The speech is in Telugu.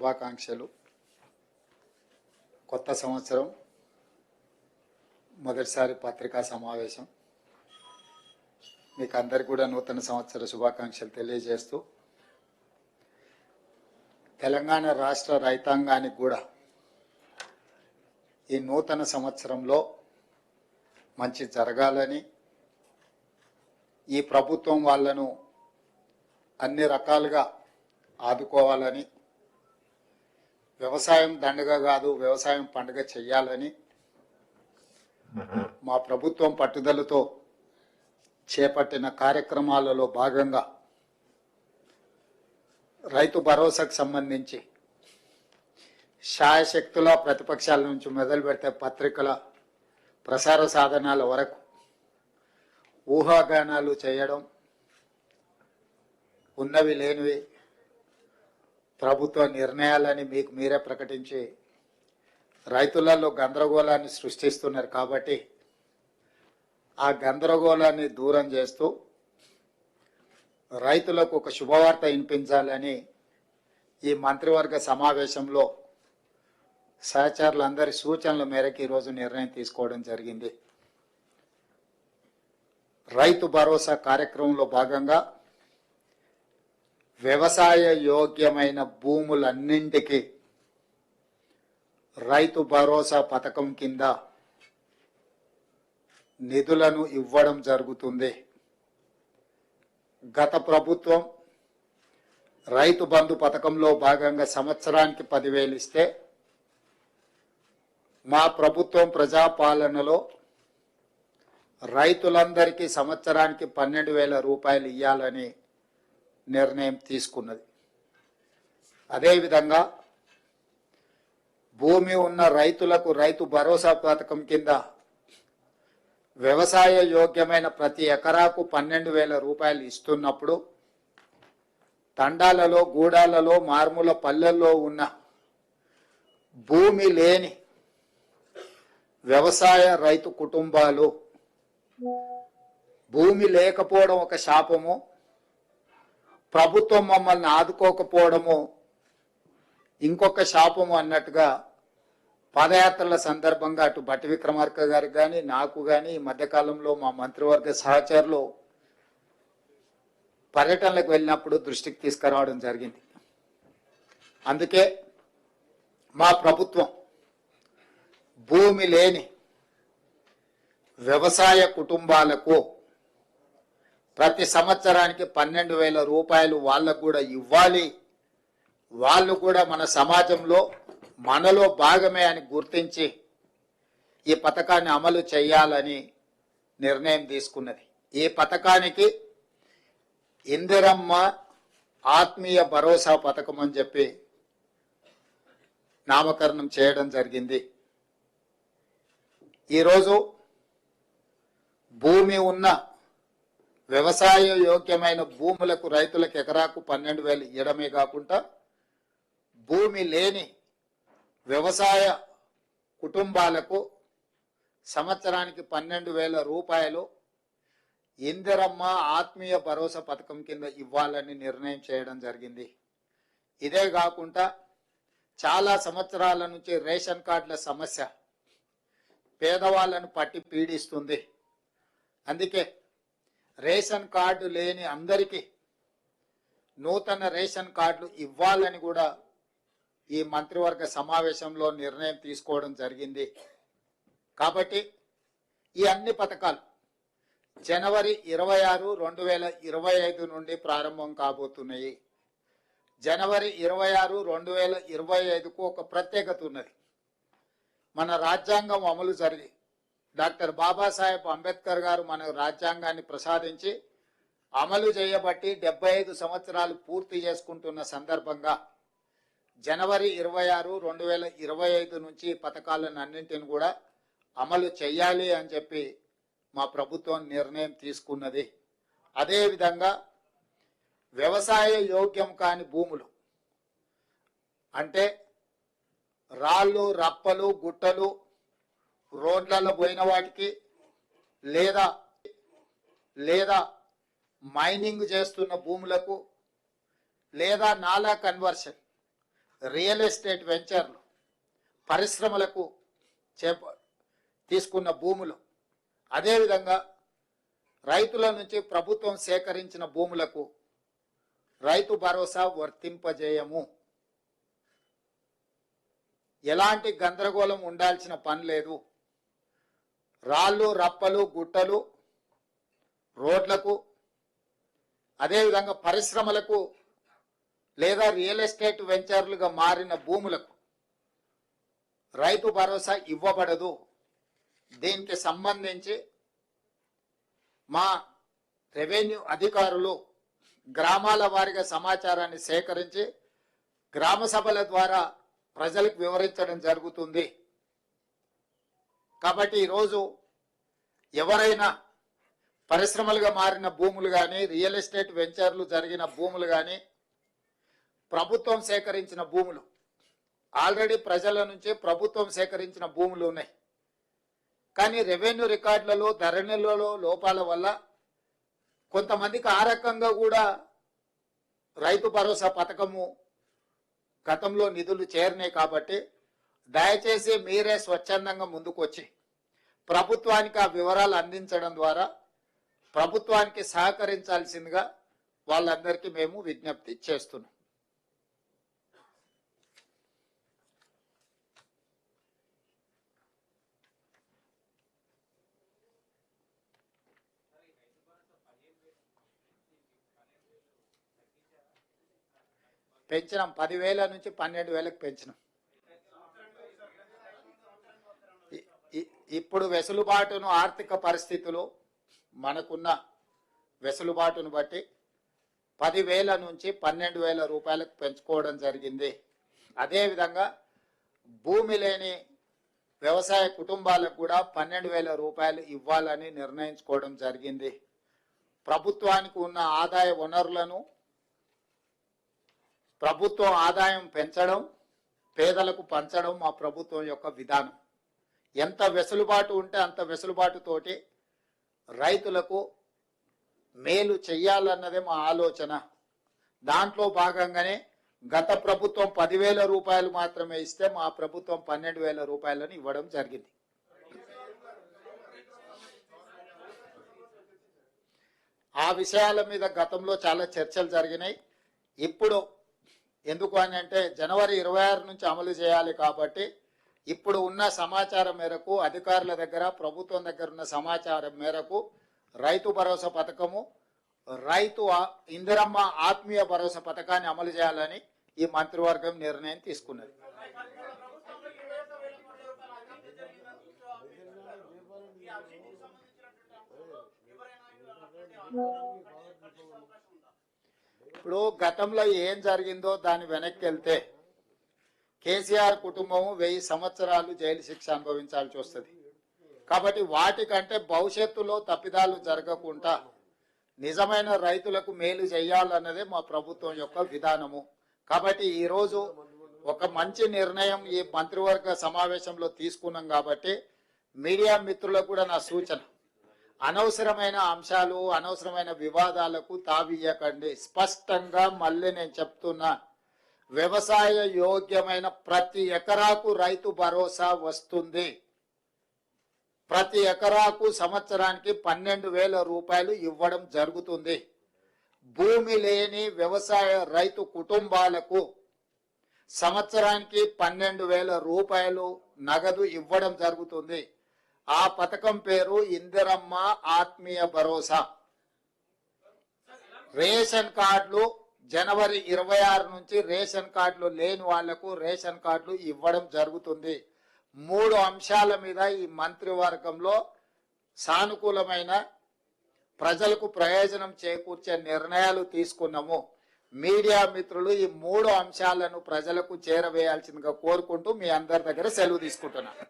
శుభాకాంక్షలు. కొత్త సంవత్సరం మొదటిసారి పత్రికా సమావేశం. మీకు అందరికీ కూడా నూతన సంవత్సర శుభాకాంక్షలు తెలియజేస్తూ తెలంగాణ రాష్ట్ర రైతాంగానికి కూడా ఈ నూతన సంవత్సరంలో మంచి జరగాలని, ఈ ప్రభుత్వం వాళ్ళను అన్ని రకాలుగా ఆదుకోవాలని, వ్యవసాయం దండగ కాదు వ్యవసాయం పండుగ చెయ్యాలని మా ప్రభుత్వం పట్టుదలతో చేపట్టిన కార్యక్రమాలలో భాగంగా రైతు భరోసాకు సంబంధించి శాయశక్తుల ప్రతిపక్షాల నుంచి మొదలు పెడితే పత్రికల ప్రసార సాధనాల వరకు ఊహాగానాలు చేయడం, ఉన్నవి లేనివి ప్రభుత్వ నిర్ణయాలని మీకు మీరే ప్రకటించి రైతులలో గందరగోళాన్ని సృష్టిస్తున్నారు. కాబట్టి ఆ గందరగోళాన్ని దూరం చేస్తూ రైతులకు ఒక శుభవార్త వినిపించాలని ఈ మంత్రివర్గ సమావేశంలో సహచరులందరి సూచనల మేరకు ఈరోజు నిర్ణయం తీసుకోవడం జరిగింది. రైతు భరోసా కార్యక్రమంలో భాగంగా వ్యవసాయ యోగ్యమైన భూములన్నింటికి రైతు భరోసా పథకం కింద నిధులను ఇవ్వడం జరుగుతుంది. గత ప్రభుత్వం రైతు బంధు పథకంలో భాగంగా సంవత్సరానికి 10,000 ఇస్తే మా ప్రభుత్వం ప్రజాపాలనలో రైతులందరికీ సంవత్సరానికి 12,000 రూపాయలు ఇవ్వాలని నిర్ణయం తీసుకున్నది. అదేవిధంగా భూమి ఉన్న రైతులకు రైతు భరోసా పథకం కింద వ్యవసాయ యోగ్యమైన ప్రతి ఎకరాకు 12,000 రూపాయలు ఇస్తున్నప్పుడు తండాలలో, గూడాలలో, మారుమూల పల్లెల్లో ఉన్న భూమి లేని వ్యవసాయ రైతు కుటుంబాలు, భూమి లేకపోవడం ఒక శాపము, ప్రభుత్వం మమ్మల్ని ఆదుకోకపోవడము ఇంకొక శాపము అన్నట్టుగా పాదయాత్రల సందర్భంగా అటు భట్టి విక్రమార్క గారికి కానీ నాకు కానీ ఈ మధ్యకాలంలో మా మంత్రివర్గ సహచరులు పర్యటనలకు వెళ్ళినప్పుడు దృష్టికి తీసుకురావడం జరిగింది. అందుకే మా ప్రభుత్వం భూమి లేని వ్యవసాయ కుటుంబాలకు ప్రతి సంవత్సరానికి 12,000 రూపాయలు వాళ్ళకు కూడా ఇవ్వాలి, వాళ్ళు కూడా మన సమాజంలో మనలో భాగమే అని గుర్తించి ఈ పథకాన్ని అమలు చేయాలని నిర్ణయం తీసుకున్నది. ఈ పథకానికి ఇందిరమ్మ ఆత్మీయ భరోసా పథకం అని చెప్పి నామకరణం చేయడం జరిగింది. ఈరోజు భూమి ఉన్న వ్యవసాయ యోగ్యమైన భూములకు రైతులకు ఎకరాకు 12,000 ఇవ్వడమే కాకుండా భూమి లేని వ్యవసాయ కుటుంబాలకు సంవత్సరానికి 12,000 రూపాయలు ఇందిరమ్మ ఆత్మీయ భరోసా పథకం కింద ఇవ్వాలని నిర్ణయం చేయడం జరిగింది. ఇదే కాకుండా చాలా సంవత్సరాల నుంచి రేషన్ కార్డుల సమస్య పేదవాళ్ళను పట్టి పీడిస్తుంది. అందుకే రేషన్ కార్డు లేని అందరికీ నూతన రేషన్ కార్డులు ఇవ్వాలని కూడా ఈ మంత్రివర్గ సమావేశంలో నిర్ణయం తీసుకోవడం జరిగింది. కాబట్టి ఈ అన్ని పథకాలు జనవరి 26, 2025 నుండి ప్రారంభం కాబోతున్నాయి. జనవరి 26, 2025కు ఒక ప్రత్యేకత ఉన్నది. మన రాజ్యాంగం అమలు జరిగి డాక్టర్ బాబాసాహెబ్ అంబేద్కర్ గారు మన రాజ్యాంగాన్ని ప్రసాదించి అమలు చేయబట్టి 75 సంవత్సరాలు పూర్తి చేసుకుంటున్న సందర్భంగా జనవరి 26, 2025 నుంచి పథకాలను అన్నింటిని కూడా అమలు చేయాలి అని చెప్పి మా ప్రభుత్వం నిర్ణయం తీసుకున్నది. అదేవిధంగా వ్యవసాయ యోగ్యం కాని భూములు అంటే రాళ్ళు, రప్పలు, గుట్టలు, రోడ్లలో పోయిన వాటికి లేదా మైనింగ్ చేస్తున్న భూములకు లేదా నాలా కన్వర్షన్ రియల్ ఎస్టేట్ వెంచర్లు, పరిశ్రమలకు తీసుకున్న భూములు, అదేవిధంగా రైతుల నుంచి ప్రభుత్వం సేకరించిన భూములకు రైతు భరోసా వర్తింపజేయము. ఎలాంటి గందరగోళం ఉండాల్సిన పని లేదు. రాళ్ళు, రప్పలు, గుట్టలు రోడ్లకు, అదేవిధంగా పరిశ్రమలకు లేదా రియల్ ఎస్టేట్ వెంచర్లుగా మారిన భూములకు రైతు భరోసా ఇవ్వబడదు. దీనికి సంబంధించి మా రెవెన్యూ అధికారులు గ్రామాల వారీగా సమాచారాన్ని సేకరించి గ్రామ సభల ద్వారా ప్రజలకు వివరించడం జరుగుతుంది. కాబట్టి ఈరోజు ఎవరైనా పరిశ్రమలుగా మారిన భూములు కానీ, రియల్ ఎస్టేట్ వెంచర్లు జరిగిన భూములు కానీ, ప్రభుత్వం సేకరించిన భూములు, ఆల్రెడీ ప్రజల నుంచి ప్రభుత్వం సేకరించిన భూములు ఉన్నాయి. కానీ రెవెన్యూ రికార్డులలో, ధరణిలలో లోపాల వల్ల కొంతమందికి ఆ రకంగా కూడా రైతు భరోసా పథకము గతంలో నిధులు చేరినాయి. కాబట్టి దయచేసి మీరే స్వచ్ఛందంగా ముందుకు వచ్చి ప్రభుత్వానికి ఆ వివరాలు అందించడం ద్వారా ప్రభుత్వానికి సహకరించాల్సిందిగా వాళ్ళందరికీ మేము విజ్ఞప్తి చేస్తున్నాం. పెంచినాం, 10,000 నుంచి 12,000కి పెంచినాం. ఇప్పుడు వెసులుబాటును, ఆర్థిక పరిస్థితులు, మనకున్న వెసులుబాటును బట్టి 10,000 నుంచి 12,000 రూపాయలకు పెంచుకోవడం జరిగింది. అదేవిధంగా భూమి లేని వ్యవసాయ కుటుంబాలకు కూడా 12,000 రూపాయలు ఇవ్వాలని నిర్ణయించుకోవడం జరిగింది. ప్రభుత్వానికి ఉన్న ఆదాయ వనరులను ప్రభుత్వం ఆదాయం పెంచడం, పేదలకు పంచడం మా ప్రభుత్వం యొక్క విధానం. ఎంత వెసులుబాటు ఉంటే అంత వెసులుబాటుతోటి రైతులకు మేలు చెయ్యాలన్నదే మా ఆలోచన. దాంట్లో భాగంగానే గత ప్రభుత్వం 10,000 రూపాయలు మాత్రమే ఇస్తే మా ప్రభుత్వం 12,000 రూపాయలను ఇవ్వడం జరిగింది. ఆ విషయాల మీద గతంలో చాలా చర్చలు జరిగినాయి. ఇప్పుడు ఎందుకు అని అంటే జనవరి 26 నుంచి అమలు చేయాలి. కాబట్టి ఇప్పుడు ఉన్న సమాచారం మేరకు, అధికారుల దగ్గర, ప్రభుత్వం దగ్గర ఉన్న సమాచారం మేరకు రైతు భరోసా పథకము, రైతు ఇందిరమ్మ ఆత్మీయ భరోసా పథకాన్ని అమలు చేయాలని ఈ మంత్రివర్గం నిర్ణయం తీసుకున్నది. ఇప్పుడు గతంలో ఏం జరిగిందో దాని వెనక్కి వెళ్తే కేసీఆర్ కుటుంబం 1000 సంవత్సరాలు జైలు శిక్ష అనుభవించాల్సి వస్తుంది. కాబట్టి వాటికంటే భవిష్యత్తులో తప్పిదాలు జరగకుండా నిజమైన రైతులకు మేలు చేయాలన్నదే మా ప్రభుత్వం యొక్క విధానము. కాబట్టి ఈరోజు ఒక మంచి నిర్ణయం ఈ మంత్రివర్గ సమావేశంలో తీసుకున్నాం. కాబట్టి మీడియా మిత్రులకు కూడా నా సూచన, అనవసరమైన అంశాలు, అనవసరమైన వివాదాలకు తావియ్యకండి. స్పష్టంగా మళ్ళీ నేను చెప్తున్నా, వ్యవసాయ యోగ్యమైన ప్రతి ఎకరాకు రైతు భరోసా వస్తుంది. ప్రతి ఎకరాకు సంవత్సరానికి 12,000 రూపాయలు ఇవ్వడం జరుగుతుంది. భూమి లేని వ్యవసాయ రైతు కుటుంబాలకు సంవత్సరానికి 12,000 రూపాయలు నగదు ఇవ్వడం జరుగుతుంది. ఆ పథకం పేరు ఇందిరమ్మ ఆత్మీయ భరోసా. రేషన్ కార్డులు జనవరి 26 నుంచి రేషన్ కార్డులు లేని వాళ్లకు రేషన్ కార్డులు ఇవ్వడం జరుగుతుంది. 3 అంశాల మీద ఈ మంత్రివర్గంలో సానుకూలమైన, ప్రజలకు ప్రయోజనం చేకూర్చే నిర్ణయాలు తీసుకున్నాము. మీడియా మిత్రులు ఈ 3 అంశాలను ప్రజలకు చేరవేయాల్సిందిగా కోరుకుంటూ మీ అందరి దగ్గర సెలవు తీసుకుంటున్నాను.